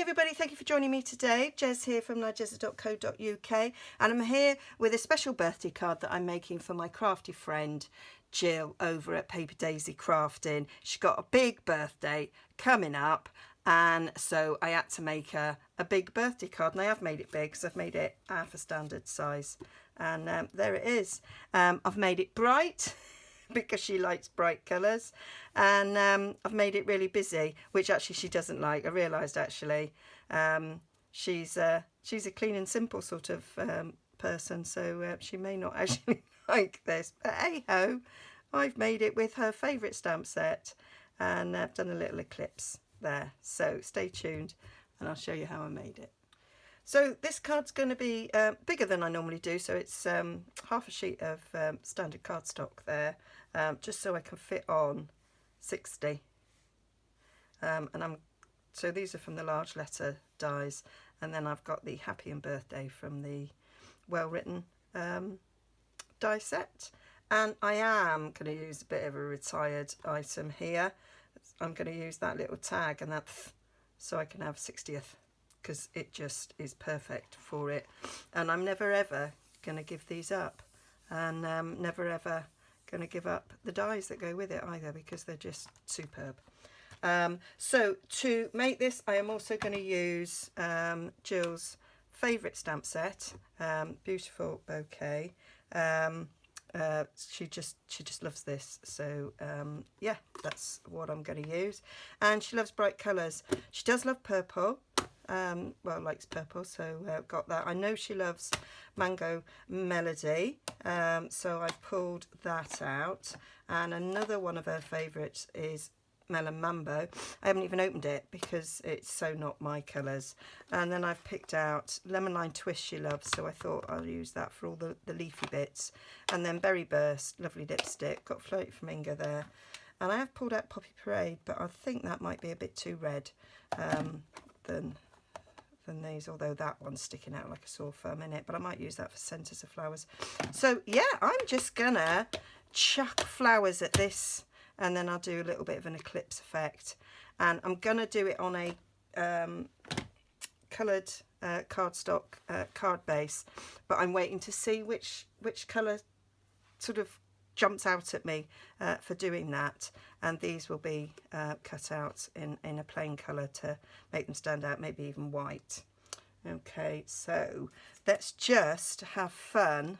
everybody, thank you for joining me today. Jez here from nigezza.co.uk, and I'm here with a special birthday card that I'm making for my crafty friend Jill over at Paper Daisy Crafting. She's got a big birthday coming up, and so I had to make a big birthday card, and I have made it big because I've made it half a standard size, and there it is. I've made it bright because she likes bright colours, and I've made it really busy, which actually she doesn't like. I realised actually she's a clean and simple sort of person, so she may not actually like this, but hey ho, I've made it with her favourite stamp set, and I've done a little eclipse there, so stay tuned and I'll show you how I made it. So this card's going to be bigger than I normally do, so it's half a sheet of standard cardstock there, just so I can fit on 60. So these are from the large letter dies, and then I've got the Happy and Birthday from the well written die set, and I am going to use a bit of a retired item here. I'm going to use that little tag and that so I can have 60th, because it just is perfect for it, and I'm never ever going to give these up, and never ever going to give up the dies that go with it either, because they're just superb. So to make this, I am also going to use Jill's favourite stamp set, beautiful Bouquet. She just loves this, so yeah, that's what I'm going to use. And she loves bright colours. She does love purple, well, likes purple, so got that. I know she loves Mango Melody, so I've pulled that out. And another one of her favourites is Melon Mambo. I haven't even opened it because it's so not my colours. And then I've picked out Lemon Lime Twist she loves, so I thought I'll use that for all the leafy bits. And then Berry Burst, lovely lipstick, got Floaty Flamingo there. And I have pulled out Poppy Parade, but I think that might be a bit too red than these, although that one's sticking out like a sore thumb in it, but I might use that for centres of flowers. So yeah, I'm just gonna chuck flowers at this, and then I'll do a little bit of an eclipse effect, and I'm gonna do it on a coloured cardstock card base, but I'm waiting to see which colour sort of jumps out at me for doing that, and these will be cut out in a plain colour to make them stand out, maybe even white. Okay, so let's just have fun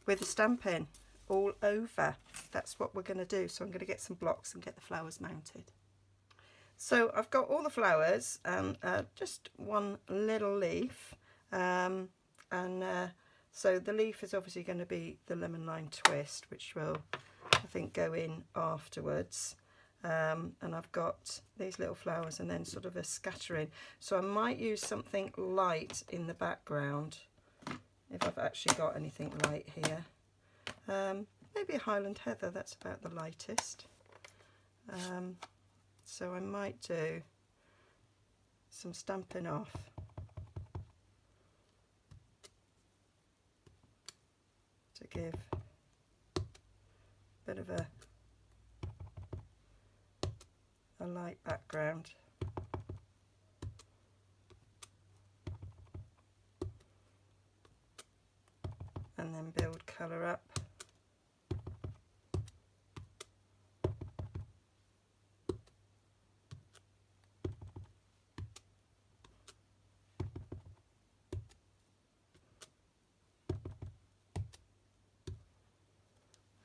with the stamping all over. That's what we're going to do. So I'm going to get some blocks and get the flowers mounted. So I've got all the flowers and just one little leaf, so the leaf is obviously going to be the Lemon Lime Twist, which will, I think, go in afterwards. And I've got these little flowers and then sort of a scattering. So I might use something light in the background, if I've actually got anything light here. Maybe a Highland Heather, that's about the lightest. So I might do some stamping off. To give a bit of a light background. And then build colour up.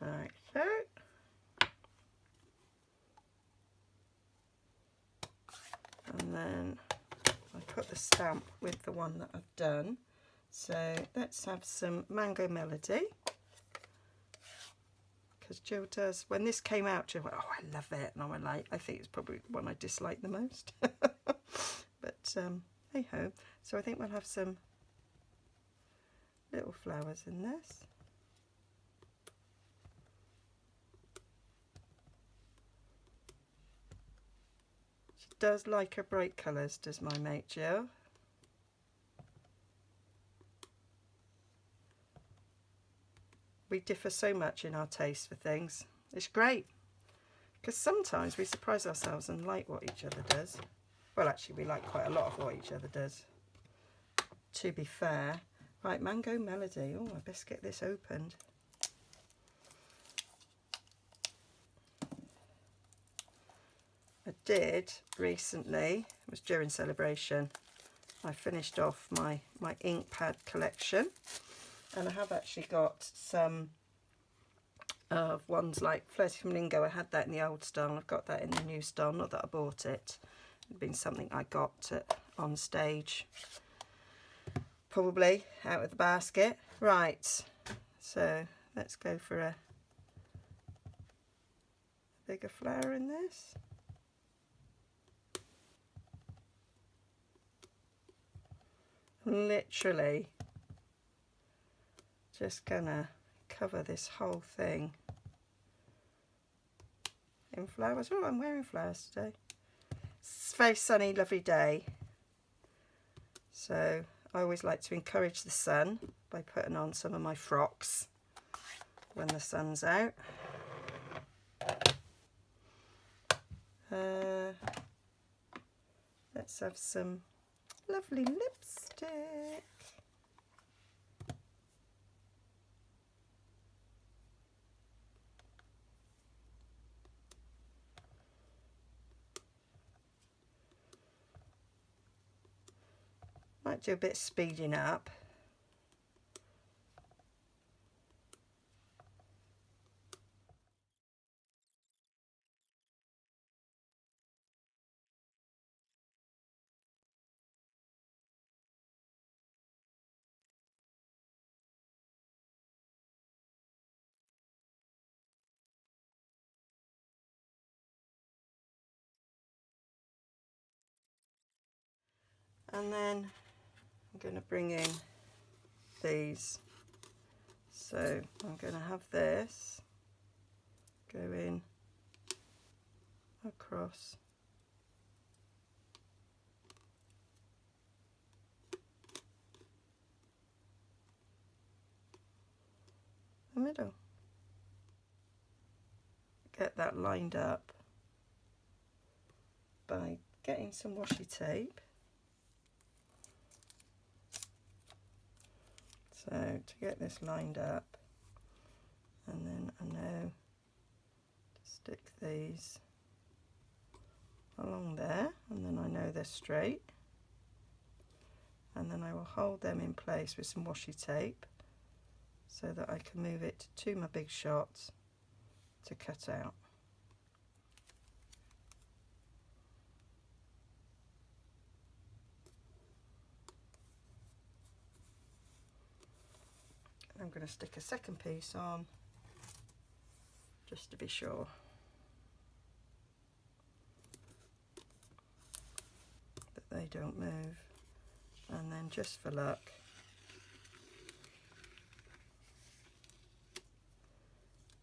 Like so. And then I put the stamp with the one that I've done. So let's have some Mango Melody, because Jill does, when this came out, Jill went, oh, I love it, and I went like, I think it's probably one I dislike the most. But hey ho. So I think we'll have some little flowers in this. She does like her bright colours, does my mate Jill. We differ so much in our taste for things. It's great, because sometimes we surprise ourselves and like what each other does. Well, actually, we like quite a lot of what each other does, to be fair. Right, Mango Melody. Oh, I best get this opened. I did recently, it was during celebration, I finished off my ink pad collection, and I have actually got some of ones like Flirty Flamingo. I had that in the old style, I've got that in the new style, not that I bought it. It'd been something I got on stage, probably out of the basket. Right, so let's go for a bigger flower in this. Literally just gonna cover this whole thing in flowers. Oh, I'm wearing flowers today. It's a very sunny, lovely day, so I always like to encourage the sun by putting on some of my frocks when the sun's out. Let's have some lovely lipstick. Might do a bit of speeding up. And then I'm going to bring in these. So I'm going to have this go in across the middle. Get that lined up by getting some washi tape. So to get this lined up, and then I know to stick these along there, and then I know they're straight, and then I will hold them in place with some washi tape so that I can move it to my big shots to cut out. I'm going to stick a second piece on just to be sure that they don't move, and then just for luck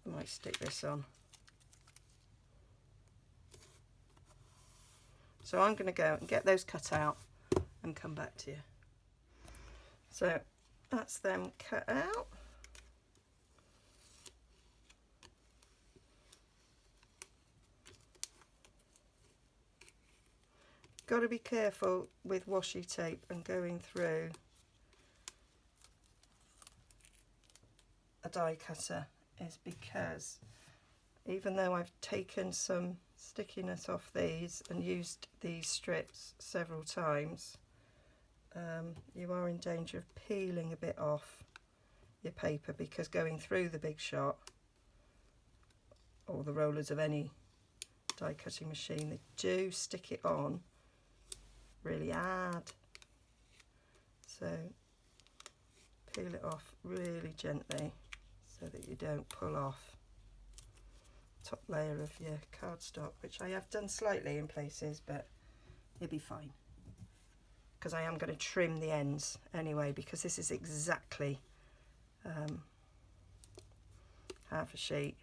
I might stick this on. So I'm going to go and get those cut out and come back to you. So that's them cut out. Got to be careful with washi tape and going through a die cutter, is because even though I've taken some stickiness off these and used these strips several times, you are in danger of peeling a bit off your paper, because going through the big shot or the rollers of any die cutting machine, they do stick it on really hard. So peel it off really gently so that you don't pull off top layer of your cardstock, which I have done slightly in places, but you'll be fine, because I am going to trim the ends anyway, because this is exactly half a sheet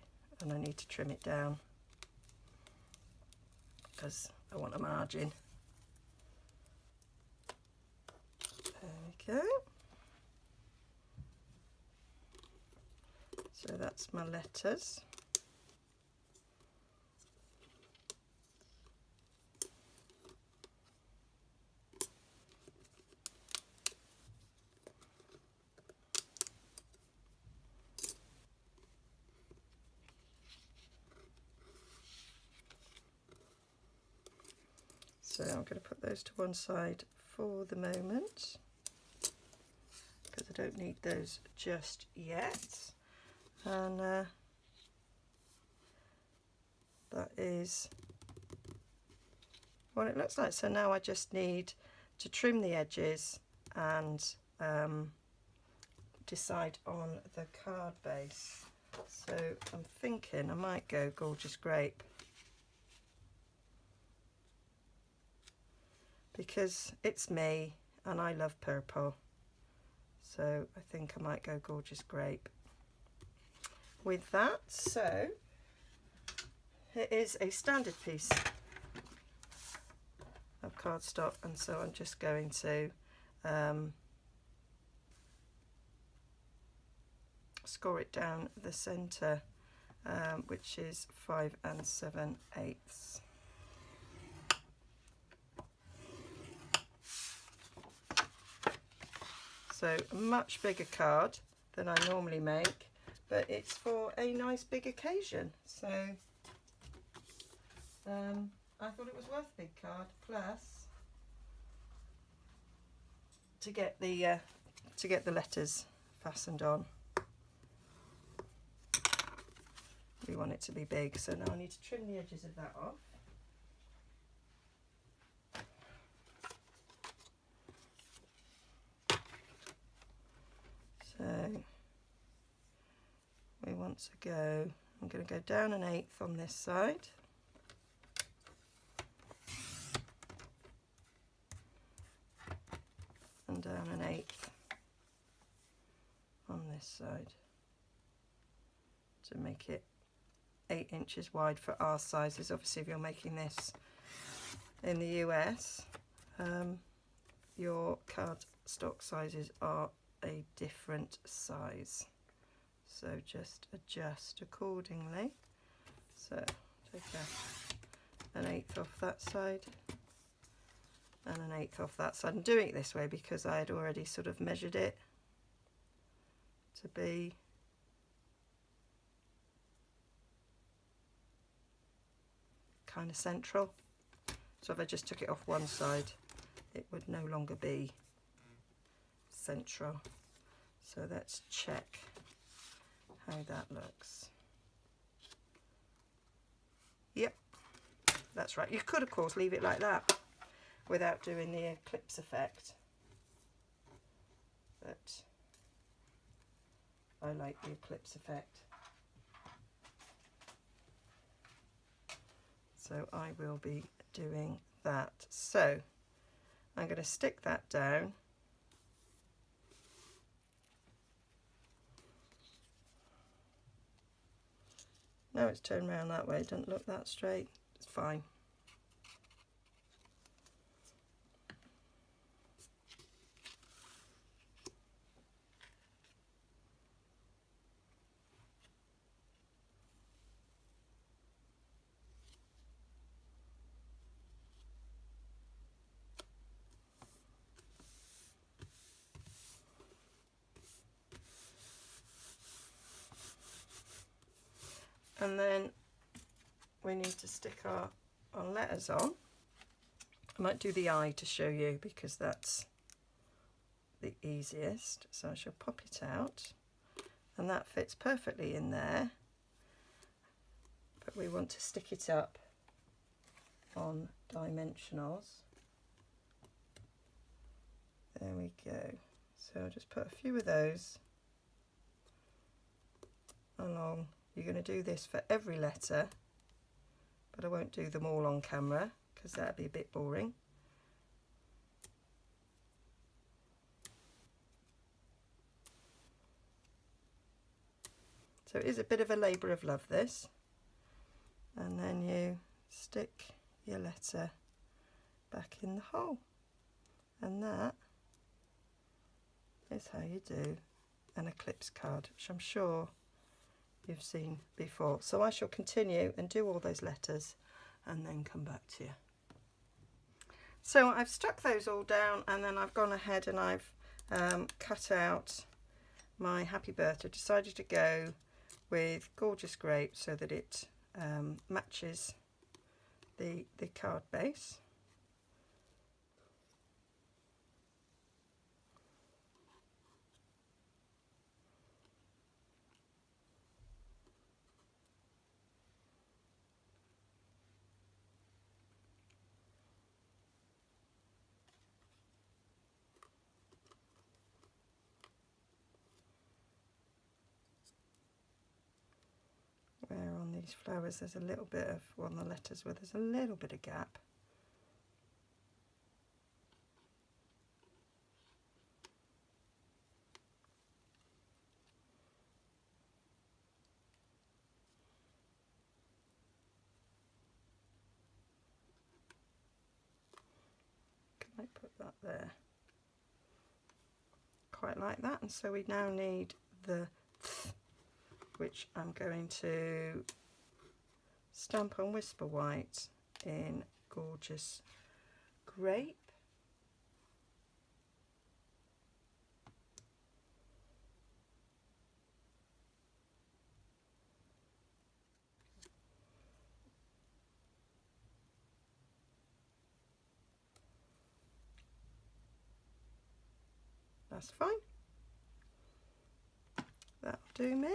and I need to trim it down because I want a margin. There we go. So that's my letters. So I'm going to put those to one side for the moment, because I don't need those just yet. And that is what it looks like. So now I just need to trim the edges and decide on the card base. So I'm thinking I might go Gorgeous Grape, because it's me and I love purple. So I think I might go Gorgeous Grape with that. So it is a standard piece of cardstock, and so I'm just going to score it down the centre, which is 5 7/8. So a much bigger card than I normally make, but it's for a nice big occasion. So I thought it was worth a big card, plus to get the letters fastened on. We want it to be big, so now I need to trim the edges of that off. So we want to go, I'm going to go down 1/8 on this side. And down 1/8 on this side, to make it 8 inches wide for our sizes. Obviously, if you're making this in the US, your cardstock sizes are a different size, so just adjust accordingly. So take 1/8 off that side and 1/8 off that side. I'm doing it this way because I had already sort of measured it to be kind of central. So if I just took it off one side, it would no longer be central. So let's check how that looks. Yep, that's right. You could of course leave it like that without doing the eclipse effect, but I like the eclipse effect. So I will be doing that. So I'm going to stick that down. Now it's turned around that way, it doesn't look that straight, it's fine. And then we need to stick our letters on. I might do the eye to show you because that's the easiest. So I shall pop it out, and that fits perfectly in there. But we want to stick it up on dimensionals. There we go. So I'll just put a few of those along. You're going to do this for every letter, but I won't do them all on camera because that'd be a bit boring. So it is a bit of a labour of love, this. And then you stick your letter back in the hole. And that is how you do an eclipse card, which I'm sure you've seen before. So I shall continue and do all those letters and then come back to you. So I've stuck those all down, and then I've gone ahead and I've cut out my happy birthday. Decided to go with Gorgeous Grape so that it matches the card base. these flowers, there's a little bit of, well, on the letters where there's a little bit of gap. Can I put that there? Quite like that. And so we now need the th, which I'm going to stamp on Whisper White in Gorgeous Grape. That's fine. That'll do me.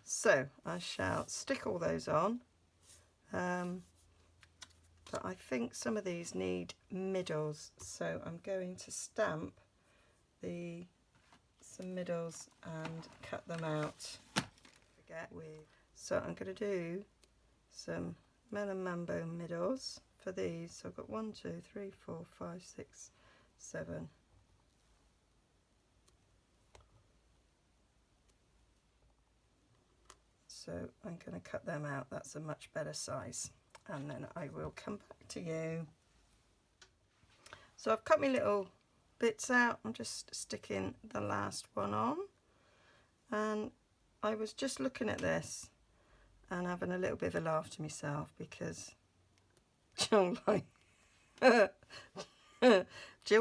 So I shall stick all those on, but I think some of these need middles, so I'm going to stamp some middles and cut them out. So I'm going to do some Melon Mambo middles for these. So I've got 1, 2, 3, 4, 5, 6, 7. So I'm going to cut them out. That's a much better size. And then I will come back to you. So I've cut my little bits out. I'm just sticking the last one on. And I was just looking at this and having a little bit of a laugh to myself because Jill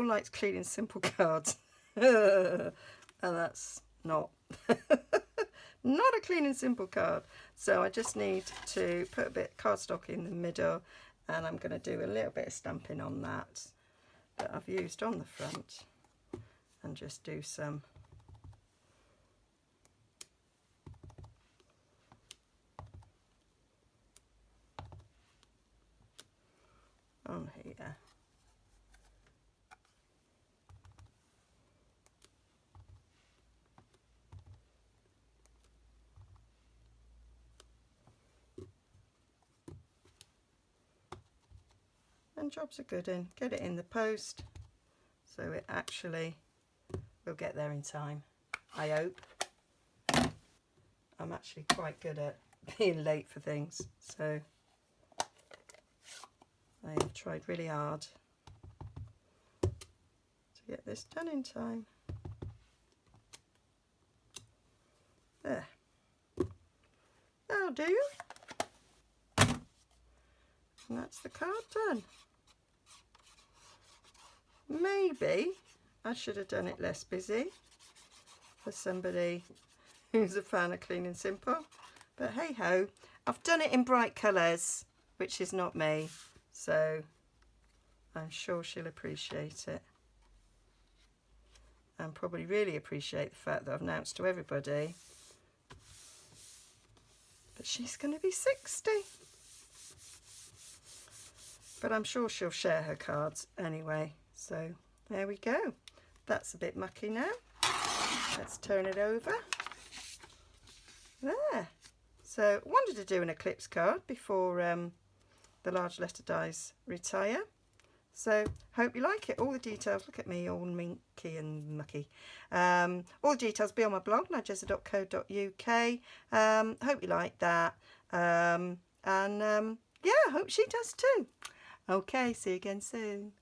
likes cleaning simple cards. And that's not... not a clean and simple card. So I just need to put a bit of cardstock in the middle, and I'm going to do a little bit of stamping on that I've used on the front, and just do some on here. And jobs are good in. Get it in the post so it actually will get there in time, I hope. I'm actually quite good at being late for things, so I have tried really hard to get this done in time. There. That'll do. And that's the card done. Maybe I should have done it less busy for somebody who's a fan of clean and simple, but hey ho, I've done it in bright colours, which is not me, so I'm sure she'll appreciate it, and probably really appreciate the fact that I've announced to everybody that she's going to be 60. But I'm sure she'll share her cards anyway. So there we go. That's a bit mucky now. Let's turn it over. There. So I wanted to do an Eclipse card before the large letter dies retire. So hope you like it. All the details, look at me all minky and mucky. All the details be on my blog, nigezza.co.uk. Hope you like that. Yeah, hope she does too. Okay, see you again soon.